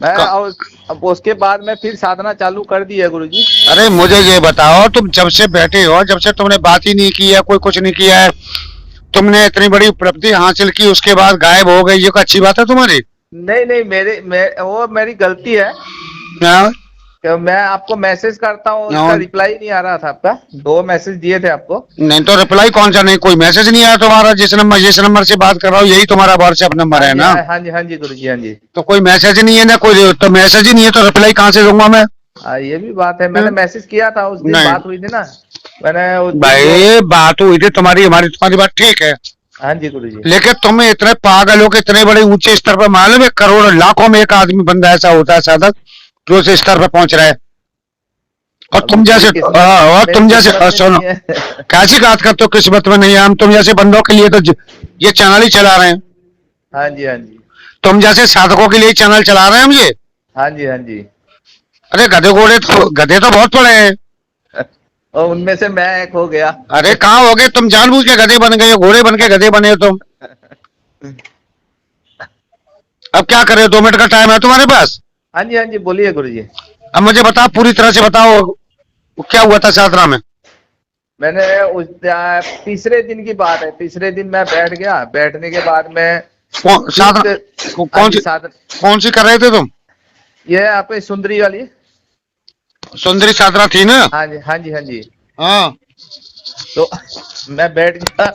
मैं क- और अब उसके बाद में फिर साधना चालू कर दी है गुरुजी। अरे मुझे ये बताओ, तुम जब से बैठे हो, जब से तुमने बात ही नहीं की है, कोई कुछ नहीं किया है, तुमने इतनी बड़ी उपलब्धि हासिल की, उसके बाद गायब हो गई, ये कोई अच्छी बात है तुम्हारी? नहीं नहीं, वो मेरी गलती है हाँ? कि मैं आपको मैसेज करता हूँ, उसका हाँ, रिप्लाई नहीं आ रहा था। आपका 2 मैसेज दिए थे आपको। नहीं तो रिप्लाई कौन सा नहीं, कोई मैसेज नहीं आया तुम्हारा? जिस नंबर से बात कर रहा हूँ यही तुम्हारा व्हाट्सएप नंबर हाँ है जी, ना? हाँ जी, हाँ जी गुरुजी, हाँ जी। तो कोई मैसेज नहीं है ना, कोई तो मैसेज ही नहीं है तो रिप्लाई कहाँ से दूंगा मैं? ये भी बात है, मैंने हाँ? मैसेज किया था उस दिन, नहीं बात हुई थी ना। मैंने उस दिन वो। भाई, बात हुई थी तुम्हारी हमारी, तुम्हारी बात ठीक है, हाँ जी गुरुजी। लेकिन तुम इतने पागल हो कि इतने बड़े ऊंचे स्तर पर, मालूम है करोड़ लाखों में एक आदमी बंदा ऐसा होता है साधक जो उस स्तर पर पहुंच रहा है। और अब तुम जैसे मेरी किस्मत में सुनो, नहीं है। कैसी बात करते हो किस्मत में नहीं है? हम तुम जैसे बंदों के लिए तो ये चैनल ही चला रहे हैं। हाँ जी, हाँ जी, तुम जैसे साधकों के लिए चैनल चला रहे हैं हम ये। हाँ जी, हाँ जी। अरे गधे तो बहुत पड़े हैं। और उनमें से मैं एक हो गया। अरे कहाँ हो गए? तुम जानबूझ के गधे बन गए हो, घोड़े बन के गधे बने हो तुम। अब क्या करे, 2 मिनट का टाइम है तुम्हारे पास? हाँ जी, हाँ जी, बोलिए गुरुजी। अब मुझे बताओ, पूरी तरह से बताओ, वो क्या हुआ था साधना में? मैंने तीसरे दिन की बात है, तीसरे दिन मैं बैठ गया, बैठने के बाद में साधना दूध। हाँ कौन जी, सी, साधन। कौन सी कर रहे थे तुम? ये आपकी सुंदरी वाली। सुंदरी साधना थी ना? हाँ जी, हाँ जी, हाँ जी। हाँ। तो मैं बैठ गया।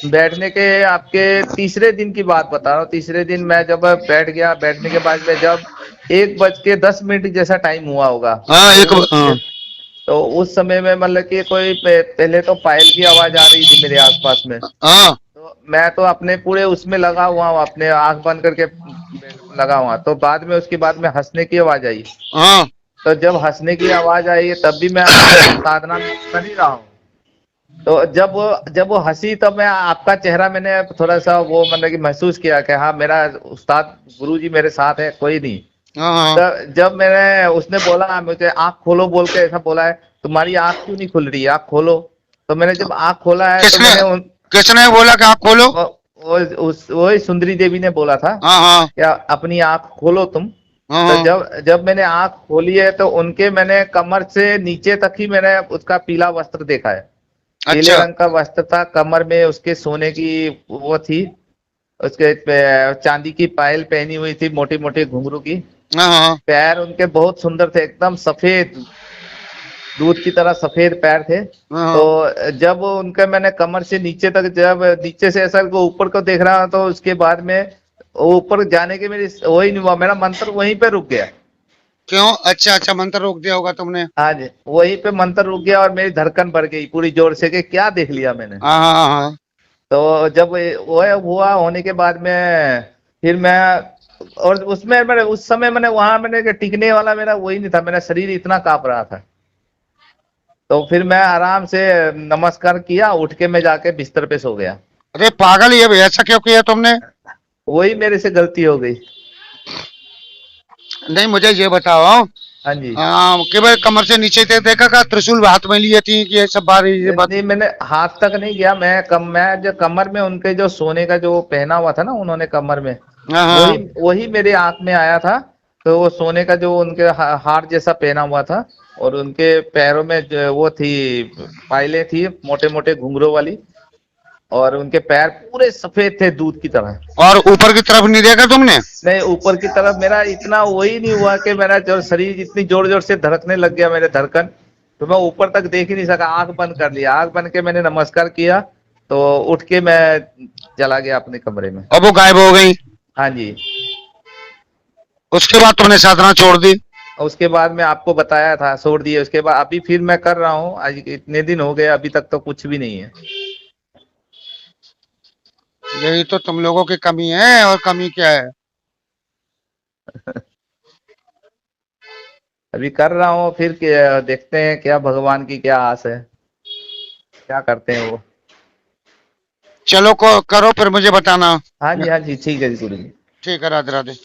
बैठने के आपके तीसरे दिन की बात बता रहा हूँ। तीसरे दिन मैं जब बैठ गया, बैठने के बाद में जब 1:10 जैसा टाइम हुआ होगा। हाँ, तो एक हाँ। तो उस समय में मतलब कि कोई पहले तो पायल की आवाज आ रही थी मेरे आसपास में। हाँ। तो मैं तो अपने पूरे उसमें लगा हुआ हूँ, अपने आंख बंद करके लगा हुआ। तो बाद में उसके बाद में हंसने की आवाज आई। हाँ। तो जब हंसने की आवाज आई तब भी मैं अपने साधना में कर ही रहा हूँ। तो जब वो हंसी, तब मैं आपका चेहरा मैंने थोड़ा सा वो मतलब कि महसूस किया कि हाँ, मेरा उस्ताद गुरु जी मेरे साथ है, कोई नहीं। हाँ। हाँ। तब जब मैंने उसने बोला मुझे आंख खोलो बोल के, ऐसा बोला है, तुम्हारी आंख क्यों नहीं खुल रही है, आंख खोलो। तो मैंने जब आंख खोला है तो किसने मैंने उन किसने बोला कि आप खोलो? वो, वही सुंदरी देवी ने बोला था हाँ। हाँ। या अपनी आंख खोलो तुम। हाँ। तो हाँ। जब जब मैंने आंख खोली है तो उनके मैंने कमर से नीचे तक ही मैंने उसका पीला वस्त्र देखा है। पीले अच्छा। रंग का वस्त्र था, कमर में उसके सोने की वो थी, उसके चांदी की पायल पहनी हुई थी, मोटी मोटी घुंघरू की। हाँ। हाँ। पैर उनके बहुत सुंदर थे, एकदम सफेद, दूध की तरह सफेद पैर थे। हाँ। तो हाँ। जब उनका मैंने कमर से नीचे तक, जब नीचे से ऐसा को ऊपर को देख रहा तो उसके बाद में ऊपर जाने के मेरी वही नहीं हुआ, मेरा मंत्र वहीं पे रुक गया। क्यों? अच्छा अच्छा, मंत्र रोक दिया होगा तुमने। हाँ जी, वहीं पे मंत्र रुक गया और मेरी धड़कन बढ़ गई पूरी जोर से कि क्या देख लिया मैंने। हाँ। हाँ। हाँ। तो जब वो हुआ होने के बाद में फिर मैं, और उसमें मैंने उस समय मैंने वहां मैंने टिकने वाला मेरा वही नहीं था, मेरा शरीर इतना कांप रहा था। तो फिर मैं आराम से नमस्कार किया, उठ के मैं जाके बिस्तर पे सो गया। अरे पागल, ये ऐसा क्यों किया तुमने? वही मेरे से गलती हो गई। नहीं, मुझे ये बताओ, हाँ जी। केवल कमर से नीचे थे देखा का त्रिशूल हाथ में लिए थी कि ये सब बारी ये बात? नहीं, मैंने हाथ तक नहीं गया, मैं जो कमर में उनके जो सोने का जो पहना हुआ था ना उन्होंने कमर में, हाँ। वही हाँ। वही मेरे आंख में आया था। तो वो सोने का जो उनके हार जैसा पहना हुआ था, और उनके पैरों में जो वो थी, पायलें थी मोटे मोटे घुंघरों वाली, और उनके पैर पूरे सफेद थे दूध की तरह। और ऊपर की तरफ नहीं देखा तुमने? नहीं, ऊपर की तरफ मेरा इतना वही नहीं हुआ कि मेरा जो शरीर इतनी जोर जोर से धड़कने लग गया मेरे धड़कन। तो मैं ऊपर तक देख ही नहीं सका, आंख बंद कर लिया, आंख बंद के मैंने नमस्कार किया। तो उठ के मैं चला गया अपने कमरे में। और वो गायब हो गई? हाँ जी। उसके बाद तुमने साधना छोड़ दी? और उसके बाद मैं आपको बताया था छोड़ दिए, उसके बाद अभी फिर मैं कर रहा हूँ, आज इतने दिन हो गए अभी तक तो कुछ भी नहीं है। यही तो तुम लोगों की कमी है, और कमी क्या है? अभी कर रहा हूँ, फिर देखते हैं क्या भगवान की क्या आस है, क्या करते हैं वो। चलो को करो, फिर मुझे बताना। हाँ जी, हाँ जी, ठीक है जी गुरु जी। ठीक है, राधे राधे।